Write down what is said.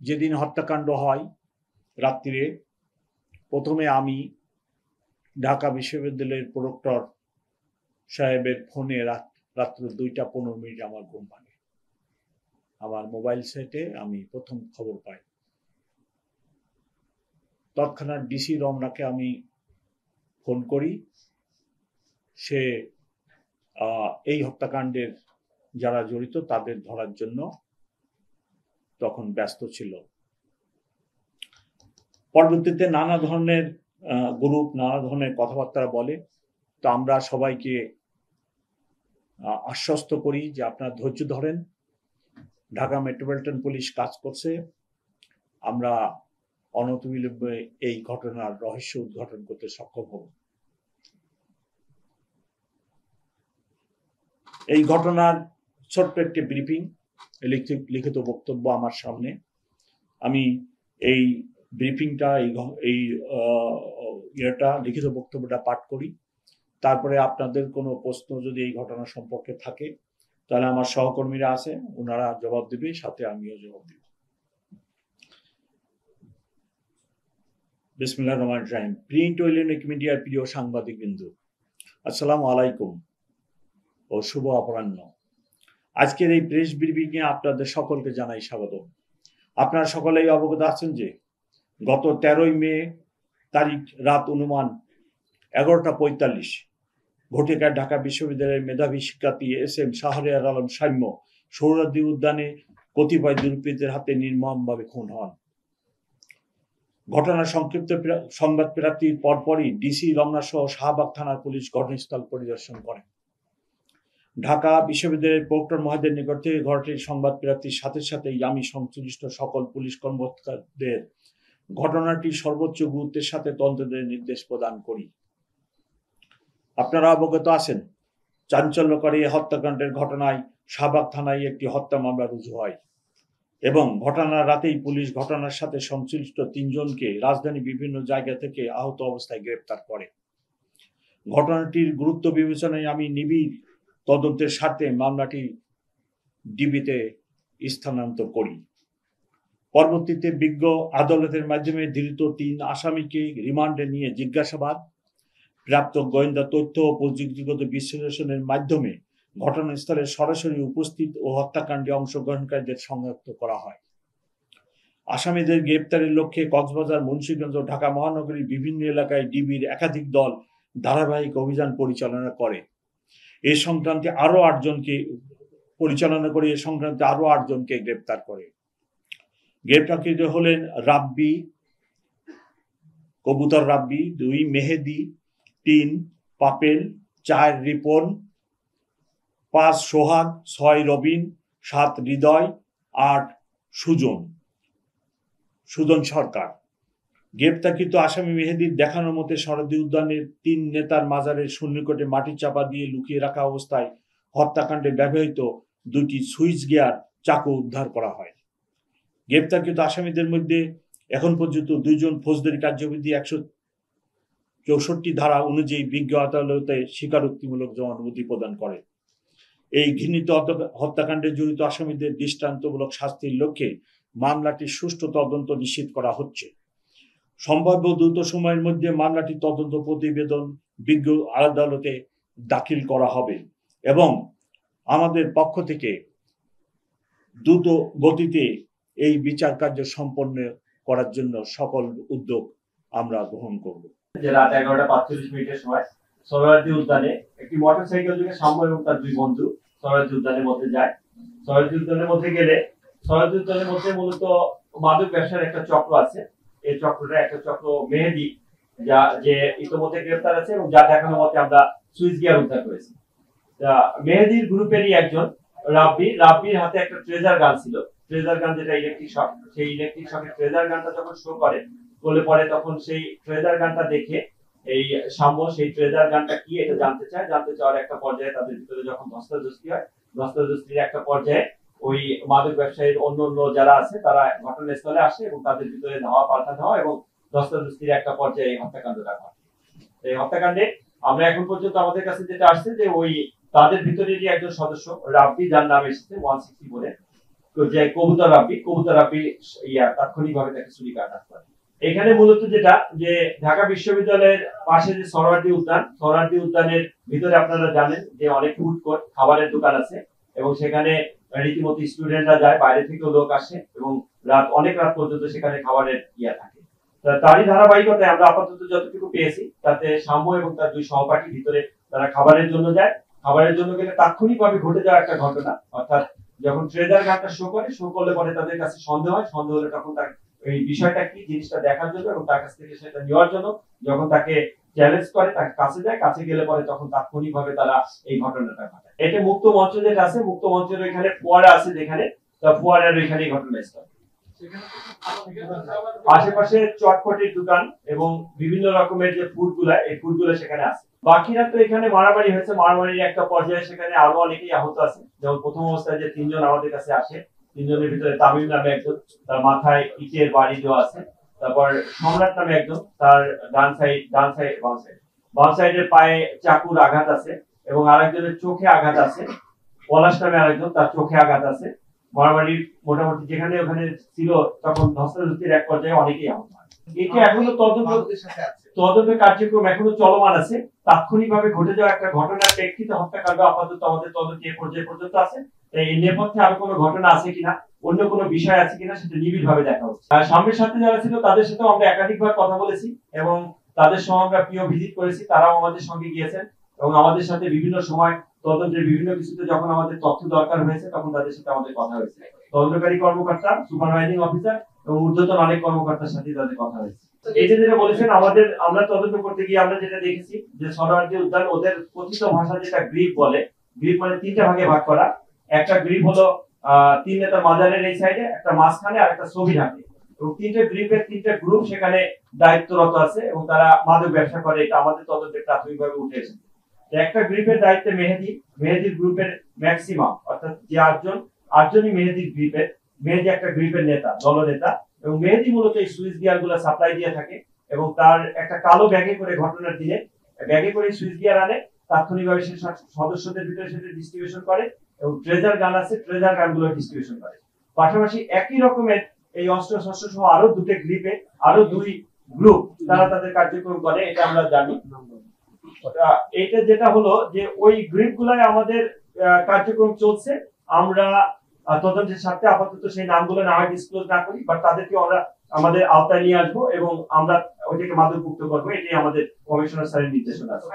যেদিন হত্যাকাণ্ড হয় রাত্রিরে, প্রথমে আমি ঢাকা বিশ্ববিদ্যালয়ের প্রক্টর সাহেবের ফোনে রাত্র 2:15 আমার ঘুম ভাঙে। আমার মোবাইল সেটে আমি প্রথম খবর পাই। তৎক্ষণাৎ ডিসি রমনাকে আমি ফোন করি। সে এই হত্যাকাণ্ডের যারা জড়িত তাদের ধরার জন্য তখন ব্যস্ত ছিল। পরবর্তীতে নানা ধরনের গ্রুপ নানা ধরনের কথাবার্তা বলে, তো আমরা সবাইকে আশ্বস্ত করি যে আপনারা ধৈর্য ধরেন, ঢাকা মেট্রোপলিটন পুলিশ কাজ করছে, আমরা অনতিবিলম্বে এই ঘটনার রহস্য উদ্ঘাটন করতে সক্ষম হব। এই ঘটনার ছোট্ট একটি ব্রিফিং, লিখিত বক্তব্য আমার সামনে। আমি এই ব্রিফিংটা এই লিখিত বক্তব্যটা পাঠ করি, তারপরে আপনাদের কোনো প্রশ্ন যদি এই ঘটনা সম্পর্কে থাকে তাহলে আমার সহকর্মীরা আছে, ওনারা জবাব দেবে, সাথে আমিও জবাব দেব। বিসমিল্লাহির রহমানির রহিম। প্রিন্ট ও ইলেকট্রনিক মিডিয়ার প্রিয় সাংবাদিকবৃন্দ, আসসালামু আলাইকুম ও শুভ অপরাহ্ন। আজকের এই প্রেস ব্রিফিংয়ে আপনাদের সকলকে জানাই স্বাগত। আপনারা সকলেই অবগত আছেন যে গত 13 মে তারিখ রাত অনুমান 11:45 ঘটিকার ঢাকা বিশ্ববিদ্যালয়ের মেধাবী শিক্ষার্থী SM শাহরিয়ার আলম সাম্য সোহরাওয়ার্দী উদ্যানে কতিপয় দুর্বৃত্তের হাতে নির্মমভাবে খুন হন। ঘটনার সংক্ষিপ্ত সংবাদ প্রাপ্তির পরপরই ডিসি রমনা সহ শাহবাগ থানার পুলিশ ঘটনাস্থল পরিদর্শন করে। ঢাকা বিশ্ববিদ্যালয়ের প্রক্টর মহোদয়ের নিকট থেকে ঘটনাটির সংবাদ প্রাপ্তির সাথে সাথেই আমি সংশ্লিষ্ট সকল পুলিশ কর্মকর্তাদের ঘটনাটির সর্বোচ্চ গুরুত্বের সাথে তদন্তের নির্দেশ প্রদান করি। আপনারা অবগত আছেন, চাঞ্চল্যকরী হত্যাকাণ্ডের ঘটনায় শাহবাগ থানায় একটি হত্যা মামলা রুজু হয় এবং ঘটনার রাতেই পুলিশ ঘটনার সাথে সংশ্লিষ্ট 3 জনকে রাজধানী বিভিন্ন জায়গা থেকে আহত অবস্থায় গ্রেপ্তার করে। ঘটনাটির গুরুত্ব বিবেচনায় আমি নিবিড় তদন্তের স্বার্থে মামলাটি ডিবিতে স্থানান্তর করি। পরবর্তীতে বিজ্ঞ আদালতের মাধ্যমে ধৃত 3 আসামিকে রিমান্ডে নিয়ে জিজ্ঞাসাবাদ, প্রাপ্ত গোয়েন্দা তথ্য ও প্রযুক্তিগত বিশ্লেষণের মাধ্যমে ঘটনাস্থলে সরাসরি উপস্থিত ও হত্যাকাণ্ডে অংশগ্রহণকারীদের শনাক্ত করা হয়। আসামিদের গ্রেপ্তারের লক্ষ্যে কক্সবাজার, মুন্সিগঞ্জ ও ঢাকা মহানগরীর বিভিন্ন এলাকায় ডিবির একাধিক দল ধারাবাহিক অভিযান পরিচালনা করে। এ সংক্রান্তে আরো 8 জনকে গ্রেপ্তার করে। গ্রেপ্তারকৃত হলেন রাব্বি, কবুতর রাব্বি, 2 মেহেদি, 3 পাপেল, 4 রিপন, 5 সোহাগ, 6 রবিন, 7 হৃদয়, 8 সুজন সরকার। গ্রেপ্তারকৃত আসামি মেহেদির দেখানো মতে সোহরাওয়ার্দী উদ্যানের 3 নেতার মাজারের সন্নিকটে মাটি চাপা দিয়ে লুকিয়ে রাখা অবস্থায় হত্যাকাণ্ডে ব্যবহৃত 2টি সুইচ গিয়ার চাকু উদ্ধার করা হয়। গ্রেপ্তারকৃত আসামিদের মধ্যে এখন পর্যন্ত 2 জন ফৌজদারি কার্যবিধি 164 ধারা অনুযায়ী বিজ্ঞ আদালতে স্বীকারোক্তিমূলক জবানবন্দি প্রদান করে। এই ঘৃণিত হত্যাকাণ্ডে জড়িত আসামিদের দৃষ্টান্তমূলক শাস্তির লক্ষ্যে মামলাটির সুষ্ঠু তদন্ত নিশ্চিত করা হচ্ছে। সম্ভাব্য দ্রুত সময়ের মধ্যে মামলাটির তদন্ত প্রতিবেদন বিজ্ঞ আদালতে দাখিল করা হবে এবং আমাদের পক্ষ থেকে দ্রুত গতিতে এই বিচার কার্য সম্পন্ন করার জন্য সকল উদ্যোগ আমরা গ্রহণ করব। রাত 11:45 সময় সোহরাওয়ার্দী উদ্যানে একটি মোটরসাইকেল যোগে সাম্য এবং তার 2 বন্ধু সোহরাওয়ার্দী উদ্যানের মধ্যে যায়। সোহরাওয়ার্দী উদ্যানের মধ্যে গেলে সোহরাওয়ার্দী উদ্যানের মধ্যে মূলত মাদক ব্যবসার একটা চক্র আছে। এই চক্রটা একটা চক্র মেহেদি, যে ইতিমধ্যে গ্রেপ্তার আছে এবং যা দেখানোর মতে আমরা সুইচ গিয়ার উদ্ধার করেছি। মেহেদির গ্রুপেরই একজন রাব্বির হাতে একটা ট্রেজার গান ছিল। ট্রেজার গান যেটা ইলেকট্রিক শক, সেই ইলেকট্রিক শকের ট্রেজার গানটা যখন শো করে পরে তখন সেই ট্রেজার গানটা দেখে এই সাম্য সেই ট্রেজার গানটা কি এটা জানতে চাওয়ার একটা পর্যায়ে তাদের ভিতরে যখন ধস্তাধস্তি হয়, ধস্তাধস্তির একটা পর্যায়ে ওই মাদক ব্যবসায়ীর অন্য যারা আছে তারা ঘটনাস্থলে আসে এবং তাদের ভিতরে ধাওয়া পাল্টা ধাওয়া এবং ধস্তাধস্তির একটা পর্যায়ে এই হত্যাকাণ্ডটা ঘটে। এই হত্যাকাণ্ডে আমরা এখন পর্যন্ত আমাদের কাছে যেটা আসছে যে ওই তাদের ভিতরেরই একজন সদস্য রাব্বি, যার নাম এসেছে 160 বলে, যে কবুতর রাব্বি তাৎক্ষণিকভাবে তাকে ছুরিকাঘাত করে। এখানে মূলত যেটা যে ঢাকা বিশ্ববিদ্যালয়ের পাশে যে সোহরাওয়ার্দী উদ্যানের ভিতরে আপনারা জানেন যে অনেক ফুড কোর্ট, খাবারের দোকান আছে এবং সেখানে রীতিমতো স্টুডেন্টরা যায়, বাইরে থেকেও লোক আসে এবং অনেক রাত পর্যন্ত সেখানে খাবারের থাকে। তারই ধারাবাহিকতায় আমরা আপাতত যতটুকু পেয়েছি তাতে সাম্য এবং তার দুই সহপাঠী ভিতরে তারা খাবারের জন্য যায়। খাবারের জন্য গেলে তাৎক্ষণিকভাবে ঘটে যাওয়া একটা ঘটনা, অর্থাৎ যখন ট্রেজার গানটা শো করলে পরে তাদের কাছে সন্দেহ হলে তখন তার এই বিষয়টা কি জিনিসটা দেখার জন্য এবং তার কাছ থেকে সেটা নেওয়ার জন্য যখন তাকে চ্যালেঞ্জ করে, তাকে কাছে যায়, কাছে গেলে পরে তখন তাৎক্ষণিকভাবে তারা এই ঘটনাটা ঘটায়। এটা মুক্ত মঞ্চ যেটা আছে, মুক্ত মঞ্চের এখানে ফোয়ারা আছে, যেখানে ফোয়ারার এখানে ঘটনাস্থল। আশেপাশে চটপটির দোকান এবং বিভিন্ন রকমের যে ফুডগুলা সেখানে আছে। বাকিরা তো এখানে মারামারি হয়েছে, মারামারির একটা পর্যায়ে সেখানে আরো অনেকেই আহত আছে। যেমন প্রথম অবস্থায় যে 3 জন আমাদের কাছে আসে, 3 জনের ভিতরে তামিম নামে একজন, তার মাথায় ইটের বাড়ি দেওয়া আছে। তারপর সম্রাট নামে একজন, তার বাম সাইডের পায়ে চাকুর আঘাত আছে এবং আরেকজনের চোখে আঘাত আছে। পলাশ নামে আরেকজন, তার চোখে আঘাত আছে। মারামারি মোটামুটি যেখানে ওখানে ছিল তখন ধস্তাধস্তির এক পর্যায়ে অনেকেই আহত হয়। এটা এখনো তদন্ত কার্যক্রম এখনো চলমান আছে। তাৎক্ষণিকভাবে ঘটে যাওয়া একটা ঘটনার প্রেক্ষিতে হত্যাকাণ্ড আপাতত আমাদের তদন্ত এই পর্যায়ে পর্যন্ত আছে। এই নেপথ্যে আরো কোনো ঘটনা আছে কিনা, অন্য কোনো বিষয় আছে কিনা সেটা নিবিড় ভাবে দেখা হচ্ছে। সামনের সাথে যারা ছিল তাদের সাথেও আমরা একাধিকবার কথা বলেছি এবং তাদের সঙ্গে আমরা প্রিয় ভিজিট করেছি, তারাও আমাদের সঙ্গে গিয়েছেন এবং আমাদের সাথে বিভিন্ন সময় তদন্তের বিভিন্ন কিছুতে যখন আমাদের তথ্য দরকার হয়েছে তখন তাদের সাথে আমাদের কথা হয়েছে। তদন্তকারী কর্মকর্তা, সুপারভাইজিং অফিসার এবং ঊর্ধ্বতন অনেক কর্মকর্তার সাথে তাদের কথা হয়েছে। এই যেটা বলেছেন, আমরা তদন্ত করতে গিয়ে আমরা যেটা দেখেছি যে সোহরাওয়ার্দী উদ্যান ওদের কথিত ভাষা যেটা গ্রিপ বলে, গ্রিপ মানে 3টা ভাগে ভাগ করা। একটা গ্রিপ হলো 3 নেতার মাজারের এই সাইডে, একটা মাঝখানে আর একটা ছবি হাতে, এবং 3টে গ্রিপের 3টে গ্রুপ সেখানে দায়িত্বরত আছে এবং তারা মাদক ব্যবসা করে। এটা আমাদের তদন্তে প্রাথমিকভাবে উঠে এসেছে। একটা গ্রুপের দায়িত্বে মেহেদির গ্রুপের ম্যাক্সিমাম অর্থাৎ যে 8জনই মেহেদি একটা গ্রুপের নেতা, দলনেতা, এবং মেহেদি মূলত এই সুইচ গিয়ার গুলা সাপ্লাই দিয়ে থাকে এবং তার একটা কালো ব্যাগে করে ঘটনার দিনে ব্যাগে করে সুইচ গিয়ার আনে, তাৎক্ষণিকভাবে সে সদস্যদের ভিতরে সেটা ডিস্ট্রিবিউশন করে এবং ট্রেজার গান আছে, ট্রেজার গানগুলো ডিস্ট্রিবিউশন করে। পাশাপাশি একই রকমের এই অস্ত্র শস্ত্র সহ আরো 2টে গ্রুপে আরো 2 গ্রুপ তারা তাদের কার্যক্রম করে, এটা আমরা জানি। এটা যেটা হলো যে ওই গ্রুপগুলাই আমাদের কার্যক্রম চলছে। আমরা তদন্তের সাথে আপাতত সেই নামগুলো না ডিসক্লোজ না করি, বাট তাদেরকে আমরা আমাদের আওতায় নিয়ে আসবো এবং আমরা ওইটাকে মাদকমুক্ত করবো, এটাই আমাদের কমিশনার স্যারের নির্দেশনা আছে।